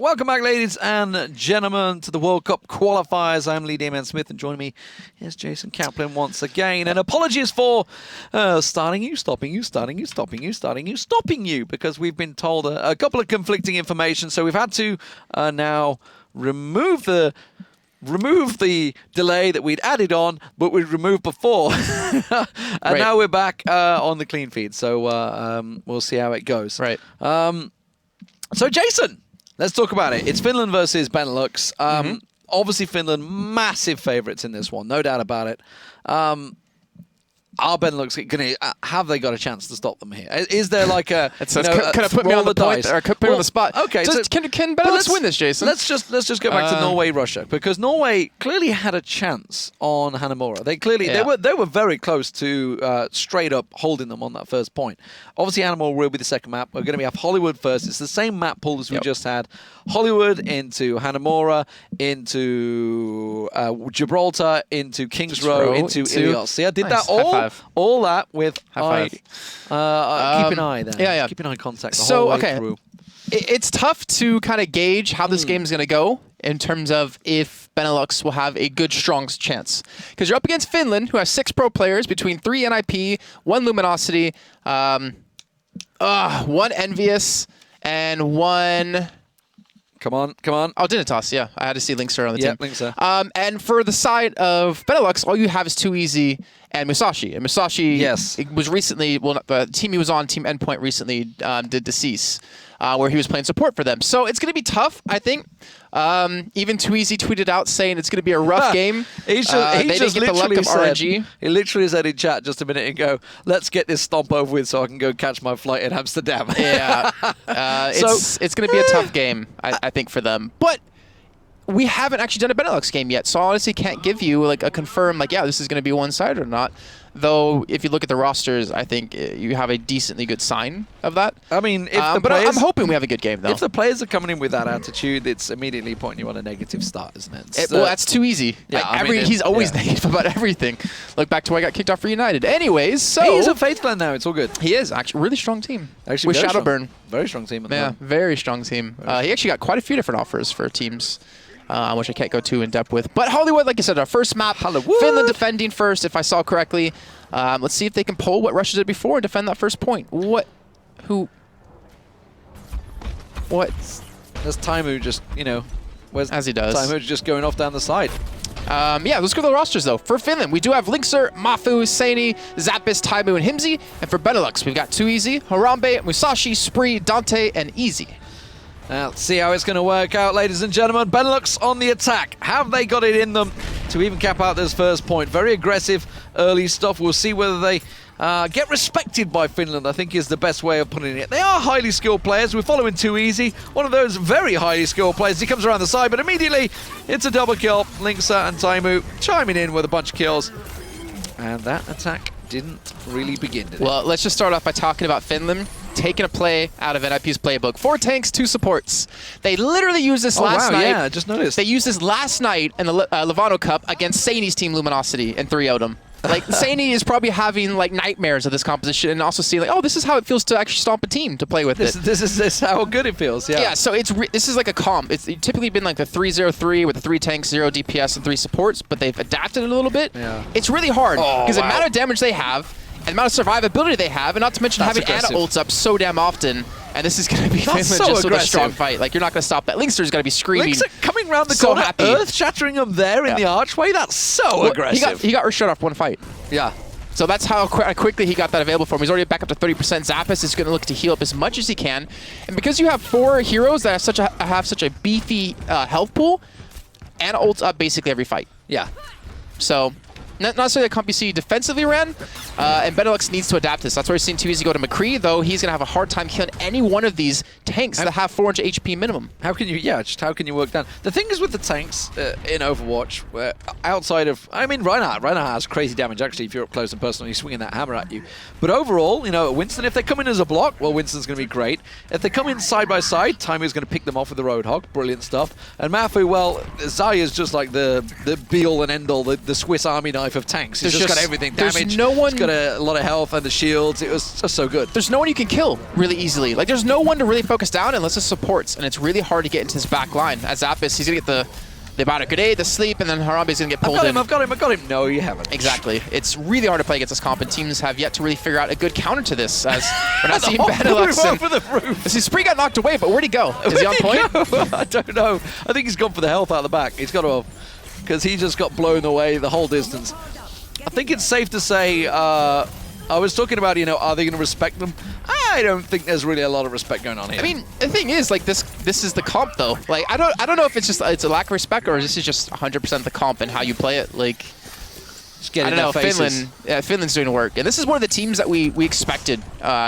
Welcome back, ladies and gentlemen, to the World Cup qualifiers. I'm Lee Dayman Smith, and joining me is Jason Kaplan once again. And apologies for stopping you, because we've been told a couple of conflicting information. So we've had to now remove the delay that we'd added on, but we'd removed before. And now we're back on the clean feed. So we'll see how it goes. Right. So, Jason, let's talk about it. It's Finland versus Benelux. Obviously, Finland, massive favorites in this one, no doubt about it. Are Benelux going to have they got a chance to stop them here? Is there like a kind of put me on the point or put me on the spot? Okay, can Benelux win this, Jason? Let's just go back to Norway, Russia, because Norway clearly had a chance on Hanamura. They clearly they were very close to straight up holding them on that first point. Obviously, Hanamura will be the second map. We're going to have Hollywood first. It's the same map pool as we just had. Hollywood into Hanamura, into Gibraltar, into Kings Row, into Ilios. See, I did that all that with keep an eye there. Yeah. Keep an eye contact the whole way through. It's tough to kind of gauge how this game is going to go in terms of if Benelux will have a good, strong chance. Because you're up against Finland, who has 6 pro players between 3 NIP, 1 Luminosity, 1 Envious, and 1... Come on. Oh, Dignitas, yeah. I had to see Linkser on the team. Linkser. And for the side of Benelux, all you have is Too Easy and Musashi. And Musashi was recently, the team he was on, Team Endpoint, recently did Decease, where he was playing support for them. So it's going to be tough, I think. Even Too Easy tweeted out saying it's going to be a rough game. He didn't get the luck of RNG. He literally said in chat just a minute ago, let's get this stomp over with so I can go catch my flight in Amsterdam. Yeah. It's going to be a tough game, I think, for them. But we haven't actually done a Benelux game yet, so I honestly can't give you like a confirm, this is going to be one-sided or not. Though, if you look at the rosters, I think you have a decently good sign of that. I mean, but I'm hoping we have a good game, though. If the players are coming in with that attitude, it's immediately pointing you on a negative start, isn't it? Well, that's Too Easy. Yeah, he's always negative about everything. Look back to when I got kicked off for United. Anyways, so... He's a Faith Clan now, it's all good. He is, actually. Really strong team. Actually, with Shadowburn. Very strong team at the moment. Very strong team. He actually got quite a few different offers for teams. Which I can't go too in depth with. But Hollywood, like I said, our first map. Hollywood. Finland defending first, if I saw correctly. Let's see if they can pull what Russia did before and defend that first point. What? There's Taimu just, as he does. Taimu just going off down the side. Let's go to the rosters, though. For Finland, we do have Linkser, Mafu, Saini, Zappis, Taimu, and Himzi. And for Benelux, we've got Too Easy, Harambe, Musashi, Spree, Dante, and Easy. Now, let's see how it's going to work out, ladies and gentlemen. Benelux on the attack. Have they got it in them to even cap out this first point? Very aggressive early stuff. We'll see whether they get respected by Finland, I think is the best way of putting it. They are highly skilled players. We're following Too Easy, one of those very highly skilled players. He comes around the side, but immediately it's a double kill. Linkser and Taimu chiming in with a bunch of kills. And that attack didn't really begin, did it? Well, let's just start off by talking about Finland taking a play out of NIP's playbook. 4 tanks, 2 supports. They literally used this last night. Yeah, I just noticed. They used this last night in the Levano Cup against Saini's team Luminosity and 3-0'd them. Saini is probably having nightmares of this composition and also seeing this is how it feels to actually stomp a team to play with it. This is how good it feels. Yeah. Yeah. So this is like a comp. It's typically been like the 3-0-3 with the 3 tanks, 0 DPS, and 3 supports, but they've adapted it a little bit. Yeah. It's really hard because the amount of damage they have and the amount of survivability they have, and not to mention having Ana ults up so damn often. And this is going to be Finland just with a strong fight. You're not going to stop that. Linkster's going to be screaming. Linkser coming around the corner, earth-shattering him there in the archway. That's so aggressive. He got shut off 1 fight. Yeah. So that's how quickly he got that available for him. He's already back up to 30%. Zappis is going to look to heal up as much as he can. And because you have 4 heroes that have such a beefy health pool, Ana ults up basically every fight. Yeah. So... not necessarily a comp you see defensively ran, and Benelux needs to adapt this. That's why we're seeing Too Easy go to McCree, though he's going to have a hard time killing any one of these tanks that have 400 HP minimum. How can you work down? The thing is with the tanks in Overwatch, where outside of, Reinhardt has crazy damage actually if you're up close and personal, he's swinging that hammer at you. But overall, Winston, if they come in as a block, well, Winston's going to be great. If they come in side by side, Taimu's going to pick them off with the Roadhog. Brilliant stuff. And Mafu, well, Zaya's just like the be-all and end-all, the Swiss Army knife knife of tanks. He's just got everything. There's Damage. no one. He's got a lot of health and the shields. It was just so good. There's no one you can kill really easily. Like, there's no one to really focus down unless it's supports, and it's really hard to get into his back line. As Zappis, he's gonna get the Bada Grenade, the sleep, and then Harambe's gonna get pulled in. I've got him. No, you haven't. Exactly. It's really hard to play against this comp, and teams have yet to really figure out a good counter to this. As we're not seeing Benelux. Over the roof. See, Spree got knocked away, but where'd he go? Is he on point? I don't know. I think he's gone for the health out the back. He's got to, because he just got blown away the whole distance. I think it's safe to say. I was talking about, are they going to respect them? I don't think there's really a lot of respect going on here. I mean, the thing is, like, this is the comp, though. Like, I don't know if it's a lack of respect or this is just 100% the comp and how you play it. Like, just get I don't know. Finland's doing work, and this is one of the teams that we expected,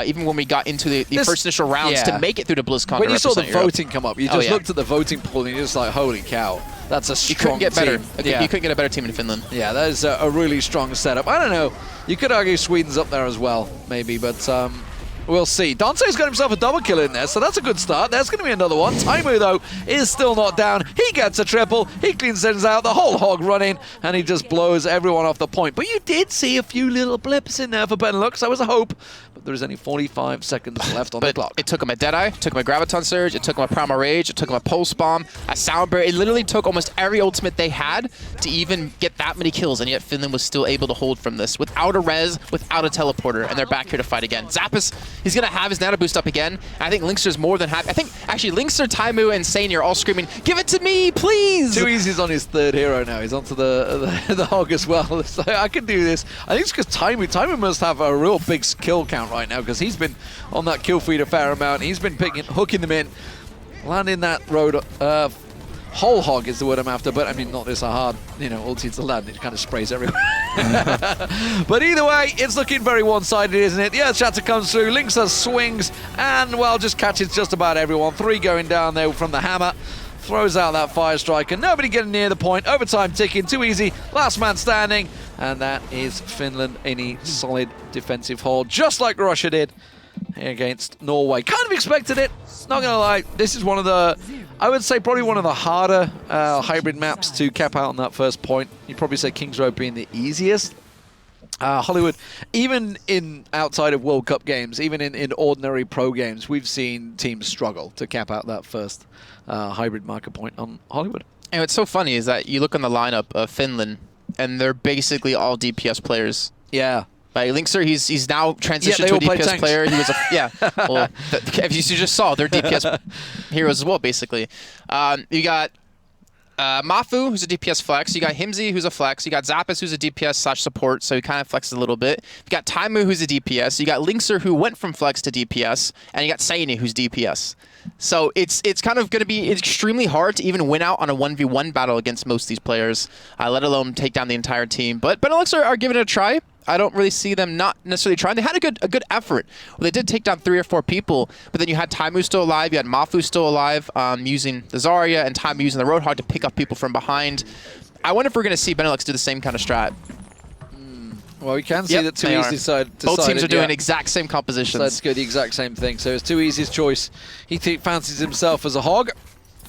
even when we got into the first initial rounds to make it through to BlizzCon. When you saw the voting come up, you just looked at the voting pool and you're just like, holy cow. That's a strong team. You couldn't get better. Yeah. You couldn't get a better team in Finland. Yeah, that is a really strong setup. I don't know. You could argue Sweden's up there as well, maybe, but we'll see. Dante's got himself a double kill in there, so that's a good start. There's going to be another one. Taimu, though, is still not down. He gets a triple. He cleans things out. The whole hog running, and he just blows everyone off the point. But you did see a few little blips in there for Benelux. That was a hope. But there is only 45 seconds left on the clock. It took him a Deadeye, it took him a Graviton Surge, it took him a Primal Rage, it took him a Pulse Bomb, a Sound Barrier. It literally took almost every ultimate they had to even get that many kills, and yet Finland was still able to hold from this without a res, without a teleporter, and they're back here to fight again. Zappis, he's going to have his Nano Boost up again, and I think Linkster's more than happy. I think, actually, Linkster, Taimu, and Sane are all screaming, give it to me, please! Too Easy's on his third hero now. He's onto the hog as well. So I can do this. I think it's because Taimu must have a real big kill count right now, because he's been on that kill feed a fair amount. He's been hooking them in, landing that road. Whole hog is the word I'm after, but I mean, not this hard, ulti to land. It kind of sprays everywhere. But either way, it's looking very one-sided, isn't it? The Earth Shatter comes through, Linkster swings, and, well, just catches just about everyone. 3 going down there from the hammer. Throws out that Fire Strike, and nobody getting near the point. Overtime ticking, Too Easy, last man standing. And that is Finland in a solid defensive hold, just like Russia did against Norway. Kind of expected it, not going to lie. This is one of the, I would say probably one of the harder hybrid maps to cap out on that first point. You'd probably say Kings Road being the easiest. Hollywood, even in outside of World Cup games, even in ordinary pro games, we've seen teams struggle to cap out that first hybrid marker point on Hollywood. And what's so funny is that you look on the lineup of Finland, and they're basically all DPS players. Yeah. Like Linkster, he's now transitioned to a DPS player. He was well, if you just saw, they're DPS heroes as well, basically. You got Mafu, who's a DPS flex. You got Himzy, who's a flex. You got Zappis, who's a DPS / support, so he kind of flexes a little bit. You got Taimu, who's a DPS. You got Linkster, who went from flex to DPS, and you got Saini, who's DPS. So it's kind of going to be extremely hard to even win out on a 1v1 battle against most of these players, let alone take down the entire team. But Benelux are giving it a try. I don't really see them not necessarily trying. They had a good effort. Well, they did take down 3 or 4 people, but then you had Taimu still alive, you had Mafu still alive, using the Zarya, and Taimu using the Roadhog to pick up people from behind. I wonder if we're going to see Benelux do the same kind of strat. Well, we can see that Too Easy decided. Both teams are doing exact same compositions. Let's go the exact same thing. So it's Too Easy's choice. He fancies himself as a hog.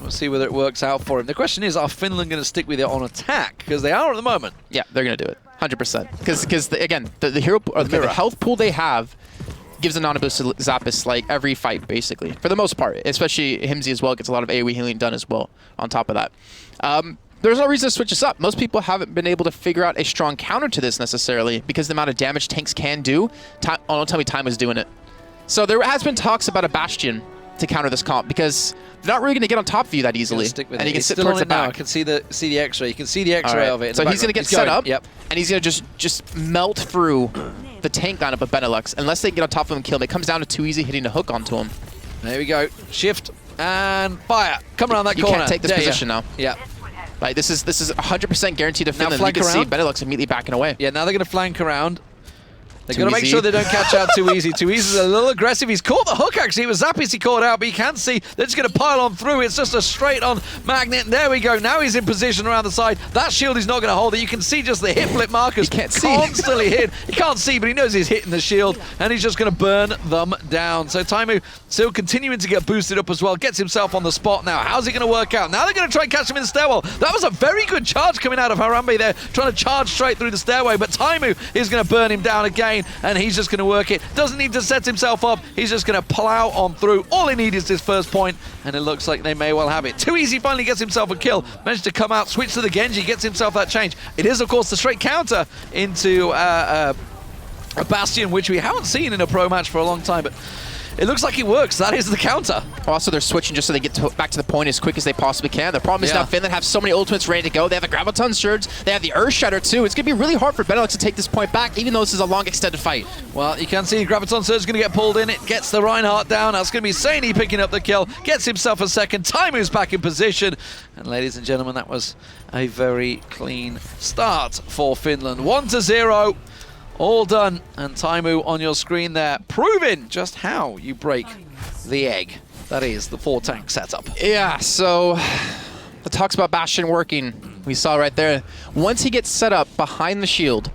We'll see whether it works out for him. The question is, are Finland going to stick with it on attack? Because they are at the moment. Yeah, they're going to do it. 100%. Because again, the hero or the health pool they have gives a non-boost to Zappis like every fight, basically. For the most part. Especially Himzy as well gets a lot of AoE healing done as well on top of that. There's no reason to switch this up. Most people haven't been able to figure out a strong counter to this necessarily because the amount of damage tanks can do. Don't tell me Time was doing it. So there has been talks about a Bastion to counter this comp because they're not really going to get on top of you that easily. And you can sit towards the back. I can see the X-ray. You can see the X-ray of it. So he's going to get set up, and he's going to just melt through the tank lineup of Benelux unless they get on top of him and kill him. It comes down to Too Easy hitting a hook onto him. There we go. Shift and fire. Come around that corner. You can't take this position now. Yeah. Like this is 100% guaranteed to Finland. You can see Benelux immediately backing away. Yeah, now they're going to flank around. They've got to make sure they don't catch out too easy. Too easy is a little aggressive. He's caught the hook, actually. It was Zappies he caught out, but you can see they're just going to pile on through. It's just a straight-on magnet. And there we go. Now he's in position around the side. That shield is not going to hold it. You can see just the hit flip markers constantly hit. He can't see, but he knows he's hitting the shield, and he's just going to burn them down. So Taimu still continuing to get boosted up as well. Gets himself on the spot now. How's he going to work out? Now they're going to try and catch him in the stairwell. That was a very good charge coming out of Harambe there, trying to charge straight through the stairway, but Taimu is going to burn him down again, and he's just going to work it. Doesn't need to set himself up. He's just going to plow on through. All he needs is his first point, and it looks like they may well have it. Too Easy finally gets himself a kill. Managed to come out, switch to the Genji, gets himself that change. It is, of course, the straight counter into a Bastion, which we haven't seen in a pro match for a long time, but it looks like it works. That is the counter. Also, they're switching just so they get back to the point as quick as they possibly can. The problem is now Finland have so many ultimates ready to go. They have the Graviton Surge. They have the Earth Shatter, too. It's going to be really hard for Benelux to take this point back, even though this is a long, extended fight. Well, you can see Graviton Surge is going to get pulled in. It gets the Reinhardt down. That's going to be Saini picking up the kill. Gets himself a second. Taimu's back in position. And ladies and gentlemen, that was a very clean start for Finland. 1-0. All done, and Taimu on your screen there, proving just how you break the egg. That is the 4-tank setup. Yeah, so the talks about Bastion working, we saw right there. Once he gets set up behind the shield,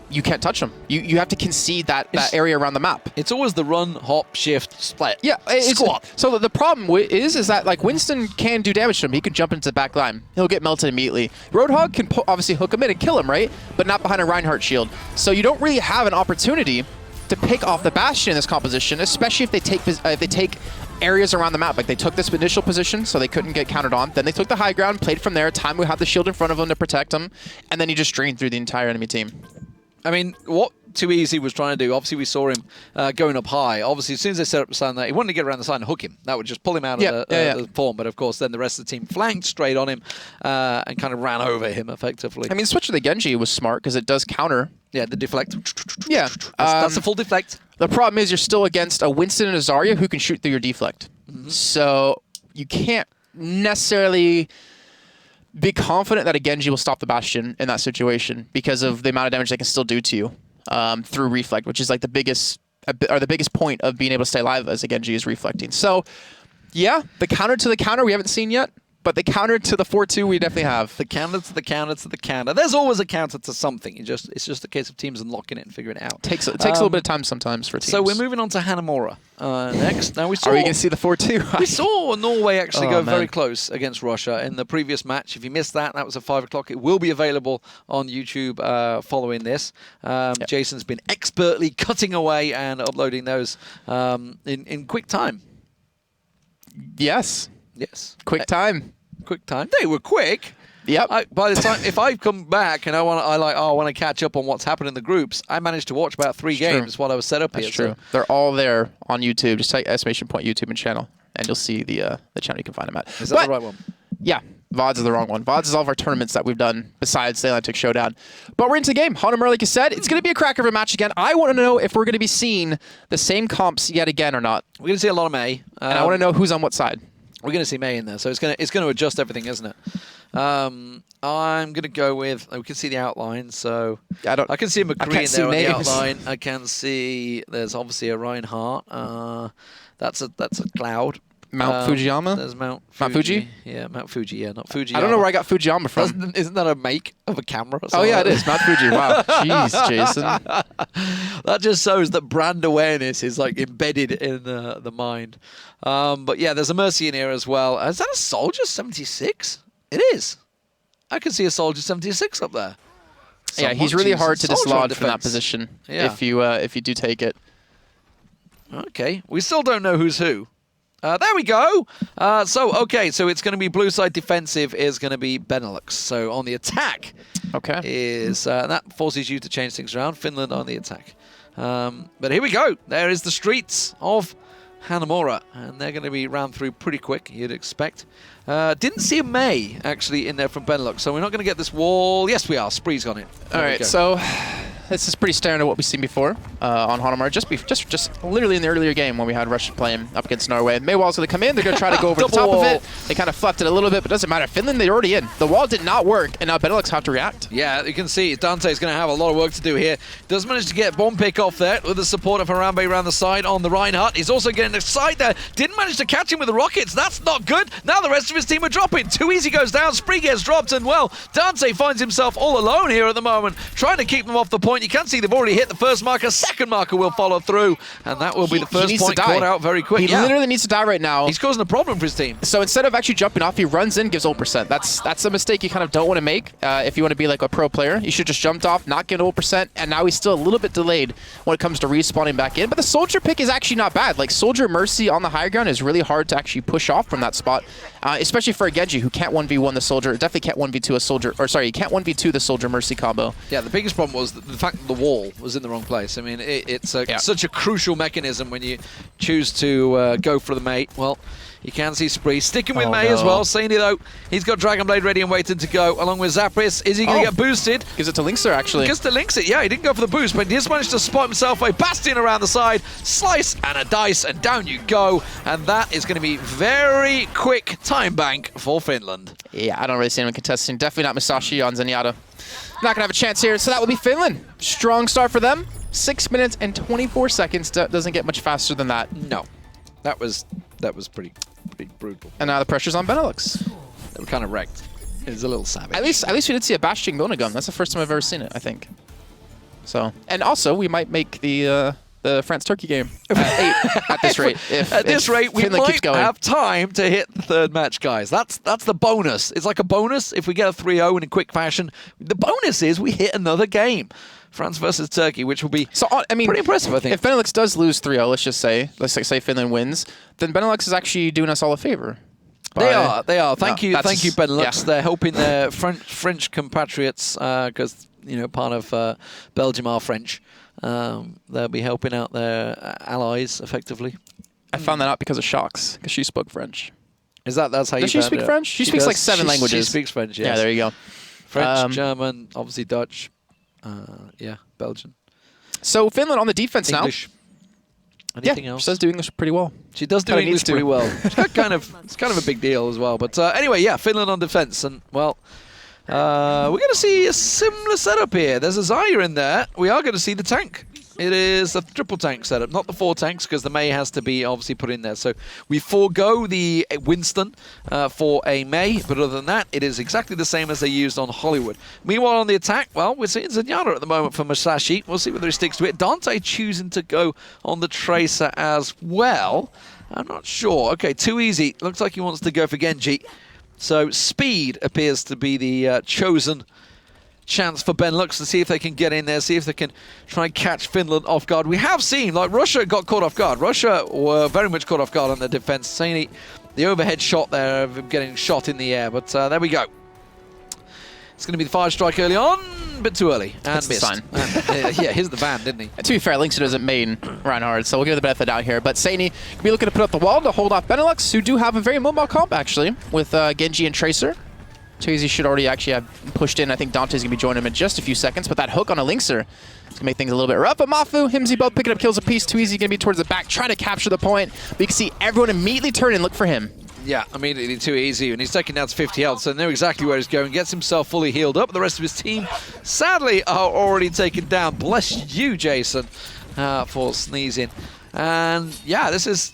you can't touch him. You have to concede that area around the map. It's always the run, hop, shift, split. Yeah, squat. So the problem is that like Winston can do damage to him. He can jump into the back line. He'll get melted immediately. Roadhog can obviously hook him in and kill him, right? But not behind a Reinhardt shield. So you don't really have an opportunity to pick off the Bastion in this composition, especially if they take areas around the map. Like they took this initial position, so they couldn't get countered on. Then they took the high ground, played from there. Taimu had the shield in front of him to protect him, and then he just drained through the entire enemy team. I mean, what Too Easy was trying to do, obviously we saw him going up high. Obviously, as soon as they set up the stand there, he wanted to get around the side and hook him. That would just pull him out of the form. But of course, then the rest of the team flanked straight on him and kind of ran over him effectively. I mean, switch to the Genji was smart because it does counter. Yeah, the deflect. Yeah. That's a full deflect. The problem is you're still against a Winston and a Zarya who can shoot through your deflect. So you can't necessarily be confident that a Genji will stop the Bastion in that situation because of the amount of damage they can still do to you through reflect, which is like the biggest point of being able to stay alive as a Genji is reflecting. So, yeah, the counter to the counter we haven't seen yet, but the counter to the 4-2 we definitely have. The counter to the counter to the counter. There's always a counter to something. It's just a case of teams unlocking it and figuring it out. Takes a little bit of time sometimes for teams. So we're moving on to Hanamura next. Now we saw. Are we going to see the 4-2? We saw Norway actually go very close against Russia in the previous match. If you missed that, that was at 5 o'clock. It will be available on YouTube following this. Jason's been expertly cutting away and uploading those in quick time. Yes. Yes. Quick time. Quick time. They were quick. Yep. By the time, if I come back and I want to catch up on what's happened in the groups, I managed to watch about 3 games while I was set up here. That's true. So. They're all there on YouTube. Just type exclamation point YouTube and channel, and you'll see the channel you can find them at. Is that the right one? Yeah. VODs is the wrong one. VODs is all of our tournaments that we've done besides the Atlantic Showdown. But we're into the game. Hanamura, like you said, it's going to be a cracker of a match again. I want to know if we're going to be seeing the same comps yet again or not. We're going to see a lot of May. And I want to know who's on what side. We're going to see May in there, so it's going to adjust everything, isn't it? I'm going to go with. We can see the outline, so I can see McCree in there on the outline. I can see there's obviously a Reinhardt. That's a cloud. Mount Fujiyama. There's Mount Fuji. Yeah, Mount Fuji. Yeah, not Fujiyama. I don't know where I got Fujiyama from. Isn't that a make of a camera? Oh yeah, it is Mount Fuji. Wow, jeez, Jason. That just shows that brand awareness is like embedded in the mind. But yeah, there's a Mercy in here as well. Is that a Soldier 76? It is. I can see a Soldier 76 up there. Yeah, he's really hard to dislodge from that position if you do take it. Okay, we still don't know who's who. There we go. So it's going to be blue side defensive is going to be Benelux. So on the attack is that forces you to change things around. Finland on the attack. But here we go. There is the streets of Hanamura, and they're going to be ran through pretty quick, you'd expect. Didn't see a May actually in there from Benelux, so we're not going to get this wall. Yes, we are. Spree's on it. All right, so this is pretty standard of what we've seen before on Hanamar. Just literally in the earlier game when we had Russia playing up against Norway. Maywall's going to come in. They're going to try to go over the top of it. They kind of fluffed it a little bit, but it doesn't matter. Finland, they're already in. The wall did not work, and now Benelux have to react. Yeah, you can see Dante's going to have a lot of work to do here. Does manage to get bomb pick off there with the support of Harambe around the side on the Reinhardt. He's also getting a side there. Didn't manage to catch him with the rockets. That's not good. Now the rest of his team are dropping. Too Easy goes down. Spree gets dropped, and well, Dante finds himself all alone here at the moment, trying to keep them off the point. You can see they've already hit the first marker. Second marker will follow through, and that will be the first point caught out very quick. He literally needs to die right now. He's causing a problem for his team. So instead of actually jumping off, he runs in, gives ult percent. That's a mistake you kind of don't want to make if you want to be like a pro player. You should just jumped off, not get ult percent, and now he's still a little bit delayed when it comes to respawning back in. But the Soldier pick is actually not bad. Like, Soldier Mercy on the high ground is really hard to actually push off from that spot, especially for a Genji who can't 1v1 the Soldier. Definitely can't 1v2 a Soldier, or sorry, you can't 1v2 the Soldier Mercy combo. Yeah, the biggest problem was the fact that the wall was in the wrong place. I mean, it's such a crucial mechanism when you choose to go for the mate. Well, you can see Spree sticking with May as well. Saini, though, he's got Dragon Blade ready and waiting to go, along with Zapris. Is he going to get boosted? Gives it to Linkser, actually. Gives it to Linkser, yeah, he didn't go for the boost, but he just managed to spot himself a Bastion around the side, slice and a dice, and down you go. And that is going to be very quick time bank for Finland. Yeah, I don't really see anyone contesting. Definitely not Musashi on Zenyatta. Not going to have a chance here, so that will be Finland. Strong start for them. 6 minutes and 24 seconds. Doesn't get much faster than that. No. That was pretty brutal. And now the pressure's on Benelux. They were kind of wrecked. It was a little savage. At least we did see a Bastion gun. That's the first time I've ever seen it, I think. So, and also we might make the France-Turkey game at 8 at this rate. At this rate, we might have time to hit the third match, guys. That's the bonus. It's like a bonus if we get a 3-0 in quick fashion. The bonus is we hit another game. France versus Turkey, which will be pretty impressive, I think. If Benelux does lose 3-0, let's say Finland wins, then Benelux is actually doing us all a favor. They are. Thank you, Benelux. Yeah. They're helping their French compatriots, because part of Belgium are French. They'll be helping out their allies effectively. I found that out because of Shox, because she spoke French. That's how you found it? Does she speak French? She speaks like 7 languages. She speaks French, yes. Yeah, there you go. French, German, obviously Dutch. Belgian. So Finland on the defense English. Now. Anything else? She does do English pretty well. She does do English pretty well. It's kind of a big deal as well. But anyway, yeah, Finland on defense, and well, we're going to see a similar setup here. There's a Zarya in there. We are going to see the tank. It is a triple tank setup, not the 4 tanks, because the Mei has to be obviously put in there. So we forego the Winston for a Mei, but other than that, it is exactly the same as they used on Hollywood. Meanwhile, on the attack, well, we're seeing Zenyatta at the moment for Musashi. We'll see whether he sticks to it. Dante choosing to go on the Tracer as well. I'm not sure. Okay, Too Easy. Looks like he wants to go for Genji. So speed appears to be the chosen chance for Benelux to see if they can get in there, see if they can try and catch Finland off guard. We have seen, like, Russia got caught off guard. Russia were very much caught off guard on their defense. Saini, the overhead shot there of him getting shot in the air, but there we go. It's going to be the fire strike early on, a bit too early, and missed. Yeah, here's the van, didn't he? To be fair, Linkser doesn't main Reinhardt, so we'll give the benefit out here. But Saini could be looking to put up the wall to hold off Benelux, who do have a very mobile comp, actually, with Genji and Tracer. Too Easy should already actually have pushed in. I think Dante's going to be joining him in just a few seconds, but that hook on a Linkser is going to make things a little bit rough. But Mafu, Himsy both picking up kills apiece. Too Easy going to be towards the back, trying to capture the point. But you can see everyone immediately turn and look for him. Yeah, immediately Too Easy, and he's taking down to 50 health, so they know exactly where he's going. Gets himself fully healed up. The rest of his team, sadly, are already taken down. Bless you, Jason, for sneezing. And yeah, this is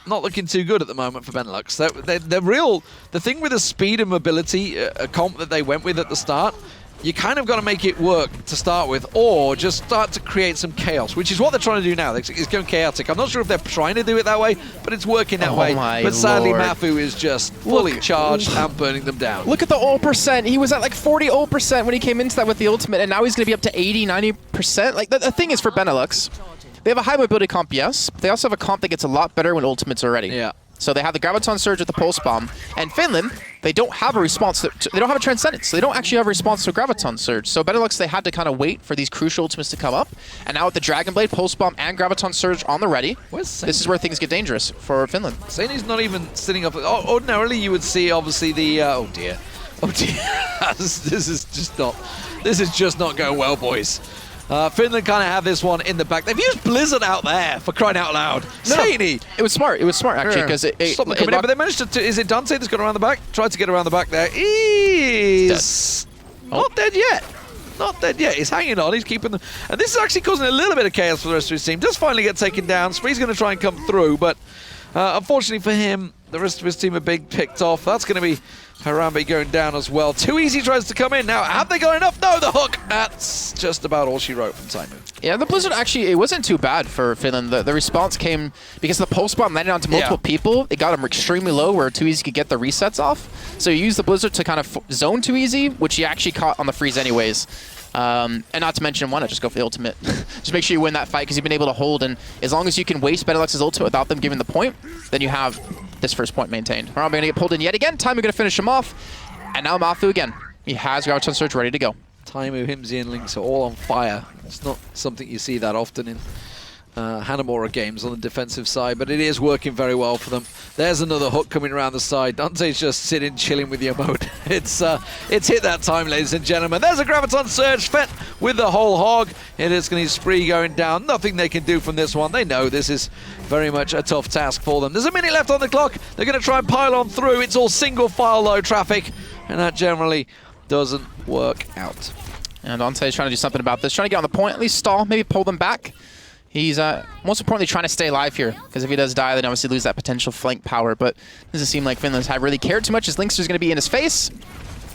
not looking too good at the moment for Benelux. The thing with the speed and mobility comp that they went with at the start, you kind of got to make it work to start with, or just start to create some chaos, which is what they're trying to do now. It's going chaotic. I'm not sure if they're trying to do it that way, but it's working that way. But sadly, Mafu is just fully charged and burning them down. Look at the ult percent. He was at like 40 ult percent when he came into that with the ultimate, and now he's going to be up to 80, 90%. Like, the thing is for Benelux, they have a high mobility comp, yes, but they also have a comp that gets a lot better when ultimates are ready. Yeah. So they have the Graviton Surge with the Pulse Bomb. And Finland, they don't have a response. They don't have a Transcendence. So they don't actually have a response to Graviton Surge. So Benelux, they had to kind of wait for these crucial ultimates to come up. And now with the Dragon Blade, Pulse Bomb, and Graviton Surge on the ready, this is where things get dangerous for Finland. Saini's not even sitting up. Ordinarily, you would see, obviously, the... oh, dear. Oh, dear. This is just not going well, boys. Finland kind of have this one in the back. They've used Blizzard out there, for crying out loud. Zany! It was smart. It was smart, actually, because Stop coming in, but they managed to... Is it Dante that's gone around the back? Tried to get around the back there. He's not dead yet. Not dead yet. He's hanging on. He's keeping them. And this is actually causing a little bit of chaos for the rest of his team. Does finally get taken down. Spree's going to try and come through, but unfortunately for him, the rest of his team are being picked off. That's going to be Harambe going down as well. Too Easy tries to come in. Now, have they got enough? No, the hook. That's just about all she wrote from Taimu. Yeah, the Blizzard actually, it wasn't too bad for Finland. The response came because the pulse bomb landed onto multiple people. It got him extremely low where Too Easy could get the resets off. So you use the Blizzard to kind of zone Too Easy, which he actually caught on the freeze anyways. And not to mention, why not just go for the ultimate? Just make sure you win that fight because you've been able to hold, and as long as you can waste Benelux's ultimate without them giving the point, then you have this first point maintained. Harambe going to get pulled in yet again. Taimu going to finish him off, and now Mafu again. He has Graviton Surge ready to go. Taimu, Himsy, and Lynx are all on fire. It's not something you see that often in Hanamura games on the defensive side, but it is working very well for them. There's another hook coming around the side. Dante's just sitting, chilling with the emote. It's hit that time, ladies and gentlemen. There's a Graviton Surge, Fett with the whole hog. It is going to be Spree going down. Nothing they can do from this one. They know this is very much a tough task for them. There's a minute left on the clock. They're going to try and pile on through. It's all single file low traffic, and that generally doesn't work out. And Dante's trying to do something about this. Trying to get on the point, at least stall, maybe pull them back. He's most importantly trying to stay alive here, because if he does die, then obviously lose that potential flank power. But it doesn't seem like Finland's had really cared too much, as Linkster's going to be in his face.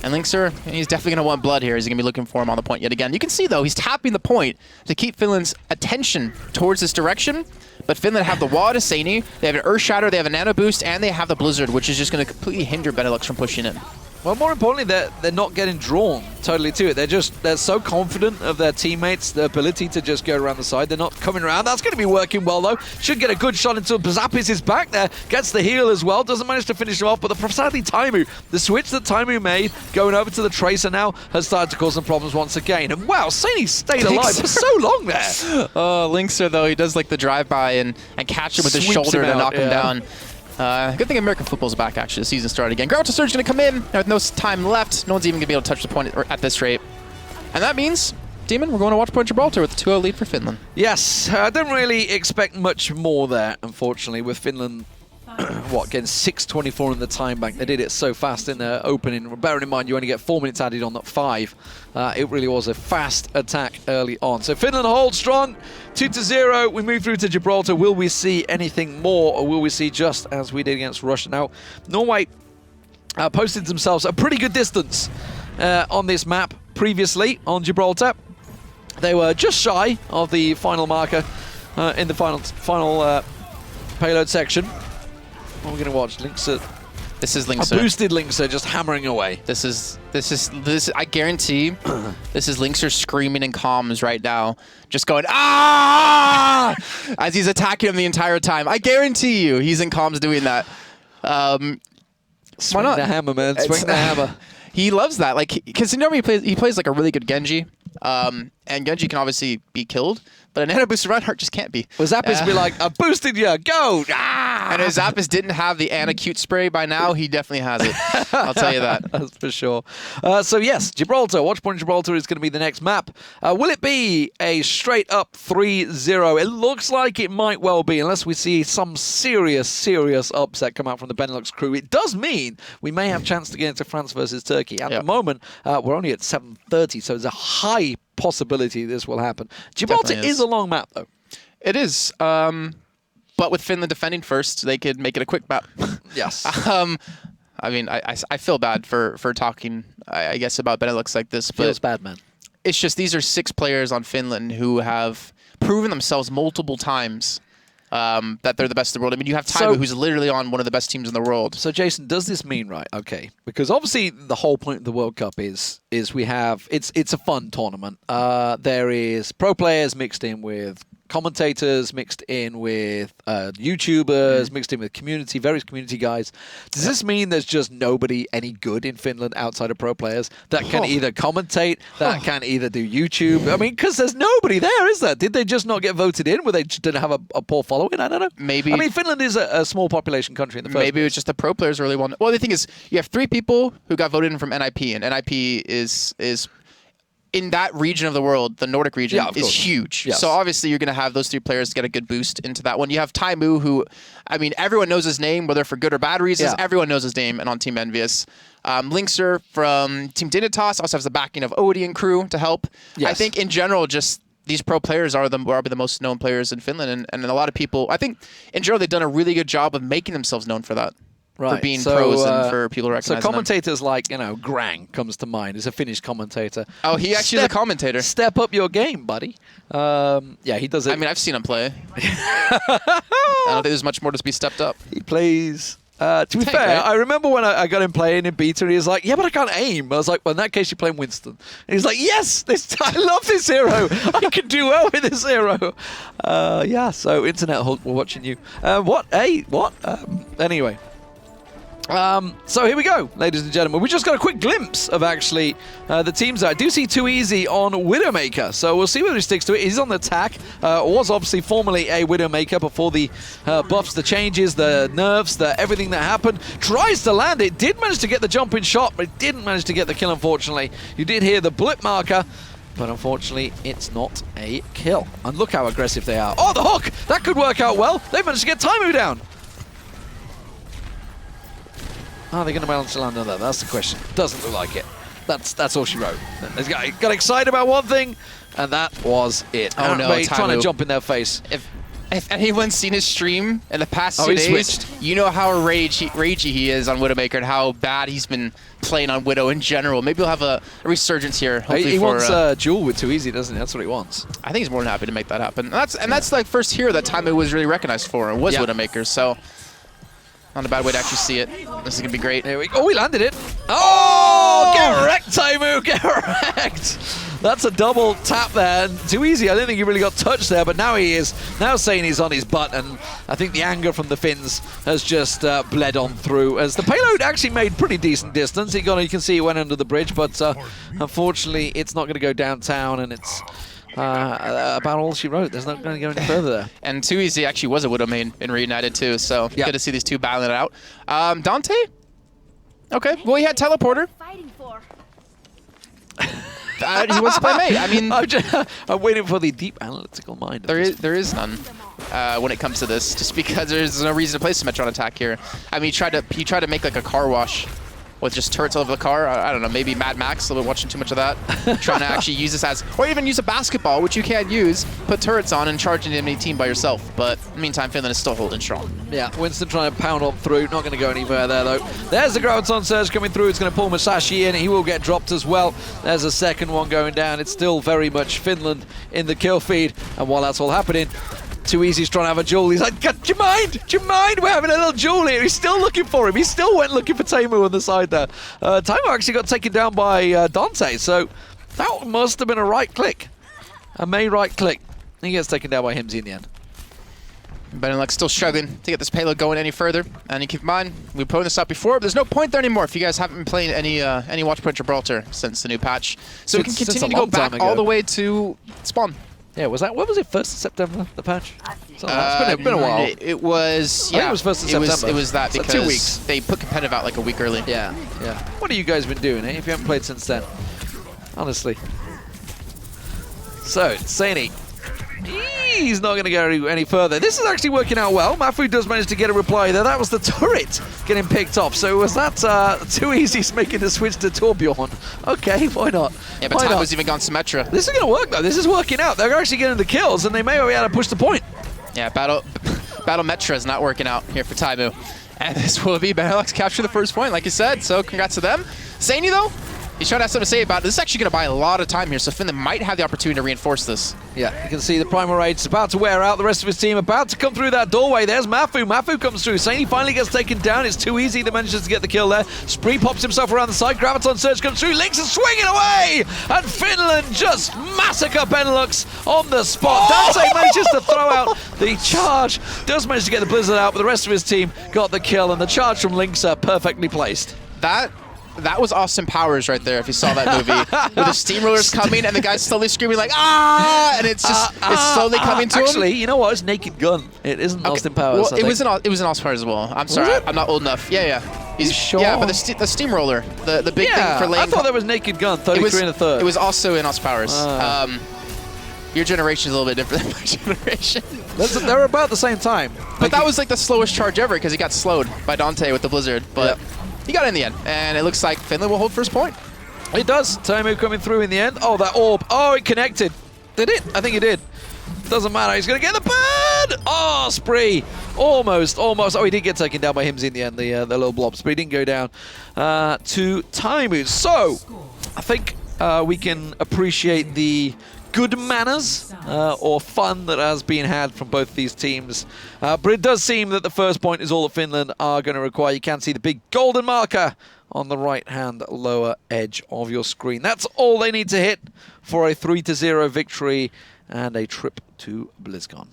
And Linkster, he's definitely going to want blood here. He's going to be looking for him on the point yet again. You can see, though, he's tapping the point to keep Finland's attention towards this direction. But Finland have the wall to Sani, they have an Earth Shatter, they have a Nano Boost, and they have the Blizzard, which is just going to completely hinder Benelux from pushing in. Well, more importantly, they're not getting drawn totally to it. They're so confident of their teammates, their ability to just go around the side. They're not coming around. That's going to be working well, though. Should get a good shot until Zapis is back there. Gets the heal as well. Doesn't manage to finish him off, but sadly, Taimu, the switch that Taimu made, going over to the Tracer now, has started to cause some problems once again. And wow, Sani stayed alive for so long there. Linkster, though, he does like the drive-by and catch him with his shoulder to knock him down. Good thing American football's back, actually. The season started again. Graviton Surge going to come in with no time left. No one's even going to be able to touch the point at this rate. And that means, Demon, we're going to watch Point Gibraltar with a 2-0 lead for Finland. Yes, I didn't really expect much more there, unfortunately, with Finland, getting 6:24 in the time bank. They did it so fast in their opening. Bearing in mind, you only get 4 minutes added on, not 5. It really was a fast attack early on. So Finland hold strong, 2-0. We move through to Gibraltar. Will we see anything more, or will we see just as we did against Russia? Now, Norway posted themselves a pretty good distance on this map previously on Gibraltar. They were just shy of the final marker in the final payload section. What are we going to watch? Linkster. This is Linkster. A boosted Linkster just hammering away. This is I guarantee this is Linkster screaming in comms right now, just going ah as he's attacking him the entire time. I guarantee you he's in comms doing that. Swing the hammer, man. Swing the hammer. He loves that, like, because he plays like a really good Genji, and Genji can obviously be killed, but a Nano Booster Reinhardt just can't be. Well, Zappas be like, I boosted you, go! Ah! And if Zappas didn't have the Anacute spray by now, he definitely has it. I'll tell you that. That's for sure. So yes, Gibraltar, Watchpoint Gibraltar is going to be the next map. Will it be a straight up 3-0? It looks like it might well be, unless we see some serious upset come out from the Benelux crew. It does mean we may have a chance to get into France versus Turkey. At the moment, we're only at 7:30, so there's a high possibility this will happen. Gibraltar is a long map, though. It is. But with Finland defending first, they could make it a quick map. Yes. I mean, I feel bad for talking, I guess, about Benelux like this. But feels bad, man. It's just these are 6 players on Finland who have proven themselves multiple times that they're the best in the world. I mean, you have Taimu, who's literally on one of the best teams in the world. So, Jason, does this mean, right, okay, because obviously the whole point of the World Cup is we have, it's a fun tournament. There is pro players mixed in with commentators, mixed in with YouTubers, mixed in with various community guys. Does this mean there's just nobody any good in Finland outside of pro players that can either commentate, that can either do YouTube? I mean, because there's nobody there, is there? Did they just not get voted in? Were they just didn't have a poor following? I don't know. Maybe. I mean, Finland is a small population country in the first Maybe place. it was just the pro players really wanted. Well, the thing is, you have 3 people who got voted in from NIP, and NIP is in that region of the world, the Nordic region, is huge. Yes. So obviously you're going to have those 3 players get a good boost into that one. You have Taimu, who, I mean, everyone knows his name, whether for good or bad reasons. Yeah. Everyone knows his name and on Team Envious. Linkser from Team Dignitas also has the backing of Odie and crew to help. Yes. I think in general, just these pro players are probably the most known players in Finland, and a lot of people, I think in general, they've done a really good job of making themselves known for that. Right. For being pros and for people recognizing So commentators like, Grang comes to mind. He's a Finnish commentator. Oh, he actually is a commentator. Step up your game, buddy. Yeah, he does it. I mean, I've seen him play. I don't think there's much more to be stepped up. He plays... to be fair, I remember when I got him playing in beta, and he was like, yeah, but I can't aim. I was like, well, in that case, you're playing Winston. And he's like, yes, I love this hero. I can do well with this hero. Yeah, so Internet Hulk, we're watching you. What? Hey, what? Anyway. So here we go, ladies and gentlemen. We just got a quick glimpse of actually the teams there. I do see Too Easy on Widowmaker, so we'll see whether he sticks to it. He's on the attack. Was obviously formerly a Widowmaker before the buffs, the changes, the nerfs, everything that happened. Tries to land it, did manage to get the jumping shot, but didn't manage to get the kill, unfortunately. You did hear the blip marker, but unfortunately, it's not a kill. And look how aggressive they are. Oh, the hook! That could work out well. They managed to get Taimu down. Are they going to manage to land on that? That's the question. Doesn't look like it. That's all she wrote. Got excited about one thing, and that was it. Oh no, trying to jump in their face. If anyone's seen his stream in the past 2 days, you know how ragey he is on Widowmaker and how bad he's been playing on Widow in general. Maybe we'll have a resurgence here. He wants Jewel with Too Easy, doesn't he? That's what he wants. I think he's more than happy to make that happen. And that's like first hero that Taimu was really recognized for, and was Widowmaker. So. Not a bad way to actually see it. This is going to be great. There we go. Oh, we landed it. Oh! Get wrecked, Taimu. Get wrecked. That's a double tap there. And Too Easy. I don't think he really got touched there, but now he is. Now saying he's on his butt, and I think the anger from the Finns has just bled on through. As the payload actually made pretty decent distance. You can see it went under the bridge, but unfortunately, it's not going to go downtown, and it's... about all she wrote. There's not going to go any further there. And Too Easy actually was a Widow main in Reunited too, so good to see these two battling it out. Dante? Okay, well, he had Teleporter. He wants to play mate. I mean, I'm waiting for the deep analytical mind. There is none when it comes to this, just because there's no reason to play Symmetra on attack here. I mean, he tried to make like a car wash with just turrets all over the car. I don't know, maybe Mad Max, a little bit watching too much of that. Trying to actually use this as, or even use a basketball, which you can use, put turrets on and charge into any team by yourself. But in the meantime, Finland is still holding strong. Yeah, Winston trying to pound on through, not going to go anywhere there though. There's the Graviton Surge coming through, it's going to pull Musashi in, he will get dropped as well. There's a second one going down, it's still very much Finland in the kill feed, and while that's all happening, Too Easy's trying to have a duel. He's like, do you mind? Do you mind? We're having a little duel here. He's still looking for him. He still went looking for Taimu on the side there. Taimu actually got taken down by Dante, so that must have been a right click. A May right click. He gets taken down by Himsy in the end. Benelux still struggling to get this payload going any further. And you keep in mind, we put this up before, but there's no point there anymore if you guys haven't been playing any Watchpoint Gibraltar since the new patch. So we can continue to go back all the way to spawn. Yeah, was that, what was it, 1st of September, the patch? It's been a while. It was, yeah. I think it was 1st of September. It was that so because 2 weeks. They put competitive out like a week early. Yeah. What have you guys been doing, if you haven't played since then? Honestly. So, Saini. He's not going to go any further. This is actually working out well. Mafu does manage to get a reply there. That was the turret getting picked off. So was that Too Easy making the switch to Torbjorn? Okay, why not? Yeah, but Taimu's even gone Symmetra. This is going to work, though. This is working out. They're actually getting the kills, and they may be able to push the point. Yeah, Battle Metra is not working out here for Taimu. And this will be Benelux capture the first point, like you said. So congrats to them. Zaini, though, he's trying to have something to say about it. This is actually going to buy a lot of time here, so Finland might have the opportunity to reinforce this. Yeah, you can see the Primal Rage's about to wear out. The rest of his team about to come through that doorway. There's Mafu. Mafu comes through. Saini finally gets taken down. It's Too Easy that manages to get the kill there. Spree pops himself around the side. Graviton Surge comes through. Lynx is swinging away! And Finland just massacre Benelux on the spot. Dante manages to throw out the charge. Does manage to get the Blizzard out, but the rest of his team got the kill, and the charge from Lynx are perfectly placed. That was Austin Powers right there, if you saw that movie. With the steamrollers coming and the guy's slowly screaming like, ah! And it's just, it's slowly coming to him. Actually, you know what? It's Naked Gun. It isn't Austin Powers. Well, it was an Austin Powers as well. I'm sorry, I'm not old enough. Yeah. He's sure? Yeah, but the steamroller, the big thing for lane. I thought that was Naked Gun, 33 and a third. It was also in Us Powers. Your generation is a little bit different than my generation. They're about the same time. But that was like the slowest charge ever because he got slowed by Dante with the Blizzard. But he got it in the end, and it looks like Finland will hold first point. It does. Taimu coming through in the end. Oh, that orb. Oh, it connected. Did it? I think it did. Doesn't matter. He's going to get the bird. Oh, Spree. Almost. Oh, he did get taken down by Himsy in the end, the little blobs, but he didn't go down to Taimu. So, I think we can appreciate the good manners or fun that has been had from both these teams. But it does seem that the first point is all that Finland are going to require. You can see the big golden marker on the right-hand lower edge of your screen. That's all they need to hit for a 3-0 victory and a trip to BlizzCon.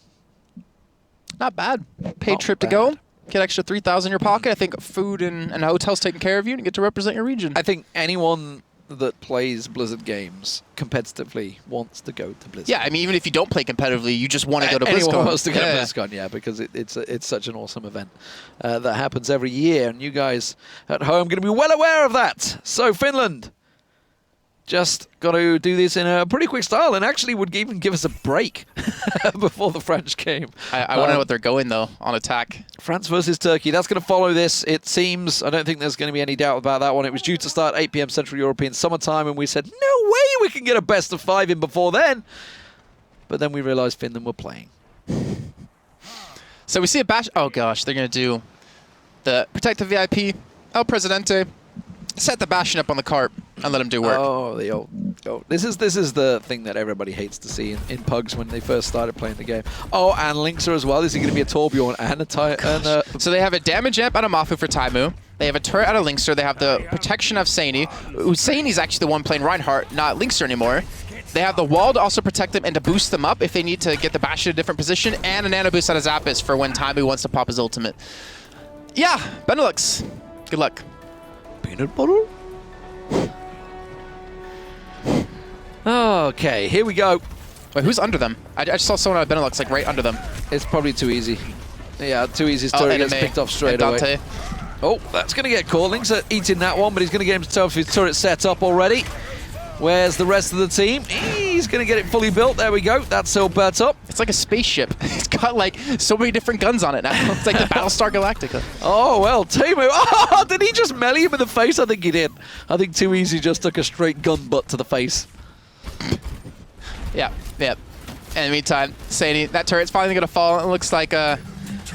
Not bad. Paid trip to go. Get extra 3,000 in your pocket. I think food and hotels taken care of you, and you get to represent your region. I think anyone that plays Blizzard games competitively wants to go to BlizzCon. Yeah, I mean, even if you don't play competitively, you just want to go to BlizzCon. Anyone wants to go to BlizzCon, yeah, because it's such an awesome event that happens every year, and you guys at home are going to be well aware of that. So Finland just got to do this in a pretty quick style, and actually would even give us a break before the French came. I want to know what they're going, though, on attack. France versus Turkey. That's going to follow this, it seems. I don't think there's going to be any doubt about that one. It was due to start 8 p.m. Central European summertime, and we said, no way we can get a best of 5 in before then. But then we realized Finland were playing. So we see a bash. Oh, gosh, they're going to do the Protect the VIP, El Presidente, set the Bastion up on the cart, and let him do work. Oh, the old. Oh, this is the thing that everybody hates to see in pugs when they first started playing the game. Oh, and Linkser as well. This is going to be a Torbjorn and a So they have a damage amp out of Mafu for Taimu. They have a turret out of Linkser. They have the protection of Saini. Saini's actually the one playing Reinhardt, not Linkser anymore. They have the wall to also protect them and to boost them up if they need to get the Bastion in a different position, and a nano boost out of Zappis for when Taimu wants to pop his ultimate. Yeah, Benelux. Good luck. Peanut butter? Okay, here we go. Wait, who's under them? I just saw someone out of Benelux, like, right under them. It's probably too easy. Yeah, too easy. His turret gets picked off straight away. Oh, that's going to get caught. Link's eating that one, but he's going to get himself his turret set up already. Where's the rest of the team? He's going to get it fully built. There we go. That's all built up. It's like a spaceship. It's got like so many different guns on it now. It's like the Battlestar Galactica. Oh, well, Taimu. Oh, did he just melee him in the face? I think he did. I think Too Easy just took a straight gun butt to the face. Yeah. In the meantime, Sadie, that turret's finally going to fall. It looks like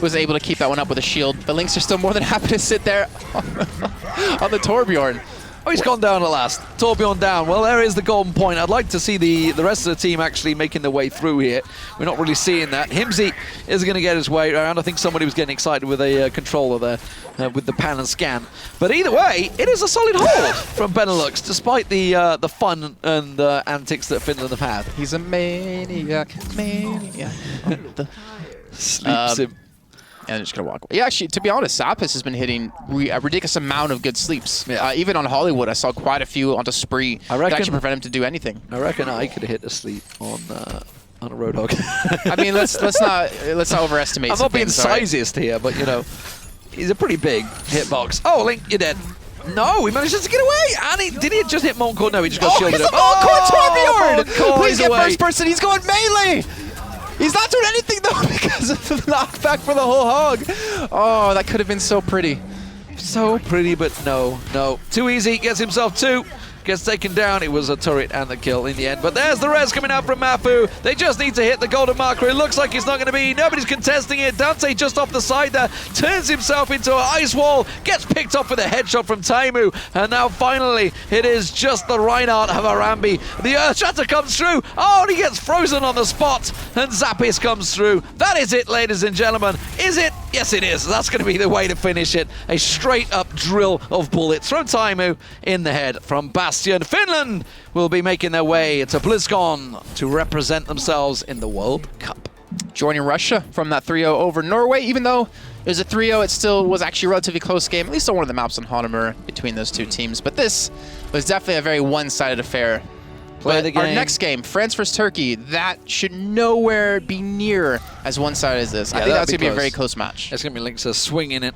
was able to keep that one up with a shield. But Lynx are still more than happy to sit there on the Torbjorn. Oh, he's gone down at last. Torbjorn down. Well, there is the golden point. I'd like to see the rest of the team actually making their way through here. We're not really seeing that. Himsy is going to get his way around. I think somebody was getting excited with a controller there with the pan and scan. But either way, it is a solid hold from Benelux, despite the fun and antics that Finland have had. He's a maniac. Sleeps him. And they're just going to walk away. Yeah, actually, to be honest, Zappis has been hitting a ridiculous amount of good sleeps. Yeah. Even on Hollywood, I saw quite a few onto Spree that actually prevent him to do anything. I reckon I could hit a sleep on a Roadhog. I mean, let's not overestimate. I'm not being sizest here, but you know, he's a pretty big hitbox. Oh, Link, you're dead. No, he managed to get away. And did he just hit Montcourt? No, he just got shielded up. Oh, Torbjorn! Please get first person. He's going melee. He's not doing anything, though, because of the knockback for the whole hog. Oh, that could have been so pretty. So pretty, but no. Too Easy gets himself two. Gets taken down. It was a turret and the kill in the end. But there's the res coming out from Mafu. They just need to hit the golden marker. It looks like it's not going to be. Nobody's contesting it. Dante just off the side there. Turns himself into an ice wall. Gets picked up with a headshot from Taimu. And now finally, it is just the Reinhardt of Harambe. The Earth Shatter comes through. Oh, and he gets frozen on the spot. And Zappis comes through. That is it, ladies and gentlemen. Is it? Yes, it is. That's going to be the way to finish it. A straight up drill of bullets from Taimu in the head from Bastion. Finland will be making their way to BlizzCon to represent themselves in the World Cup. Joining Russia from that 3-0 over Norway. Even though it was a 3-0, it still was actually a relatively close game, at least on one of the maps on Hanamur between those two teams. But this was definitely a very one-sided affair. Play the game. Our next game, France vs. Turkey, that should nowhere be near as one-sided as this. I think that's going to be a very close match. It's going to be Linksa swinging it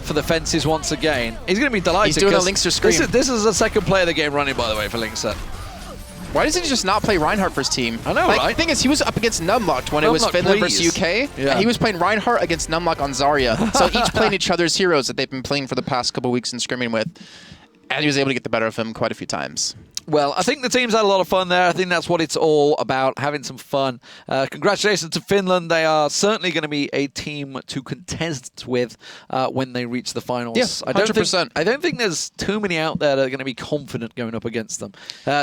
for for the fences once again. He's going to be delighted. He's doing a Linkster scream. This is the second play of the game running, by the way, for Linkster. Why doesn't he just not play Reinhardt for his team? I know, like, right? The thing is, he was up against Numlocked when it was Finland versus UK, and he was playing Reinhardt against Numlock on Zarya. So each playing each other's heroes that they've been playing for the past couple weeks and scrimming with, and he was able to get the better of him quite a few times. Well, I think the team's had a lot of fun there. I think that's what it's all about, having some fun. Congratulations to Finland. They are certainly going to be a team to contest with when they reach the finals. Yeah, 100%. I don't think there's too many out there that are going to be confident going up against them.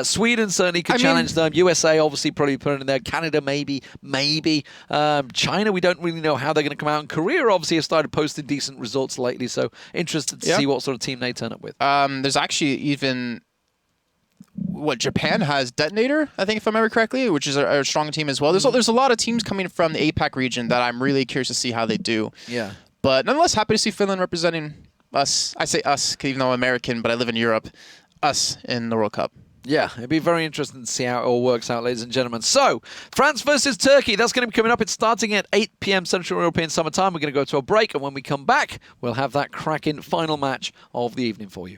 Sweden certainly could challenge them. USA obviously probably put it in there. Canada maybe. China, we don't really know how they're going to come out. And Korea obviously have started posting decent results lately, so interested to see what sort of team they turn up with. There's actually even... Japan has Detonator, I think, if I remember correctly, which is a strong team as well. There's a lot of teams coming from the APAC region that I'm really curious to see how they do. Yeah. But nonetheless, happy to see Finland representing us. I say us, even though I'm American, but I live in Europe. Us in the World Cup. Yeah, it'd be very interesting to see how it all works out, ladies and gentlemen. So, France versus Turkey, that's going to be coming up. It's starting at 8 p.m. Central European Summer Time. We're going to go to a break, and when we come back, we'll have that cracking final match of the evening for you.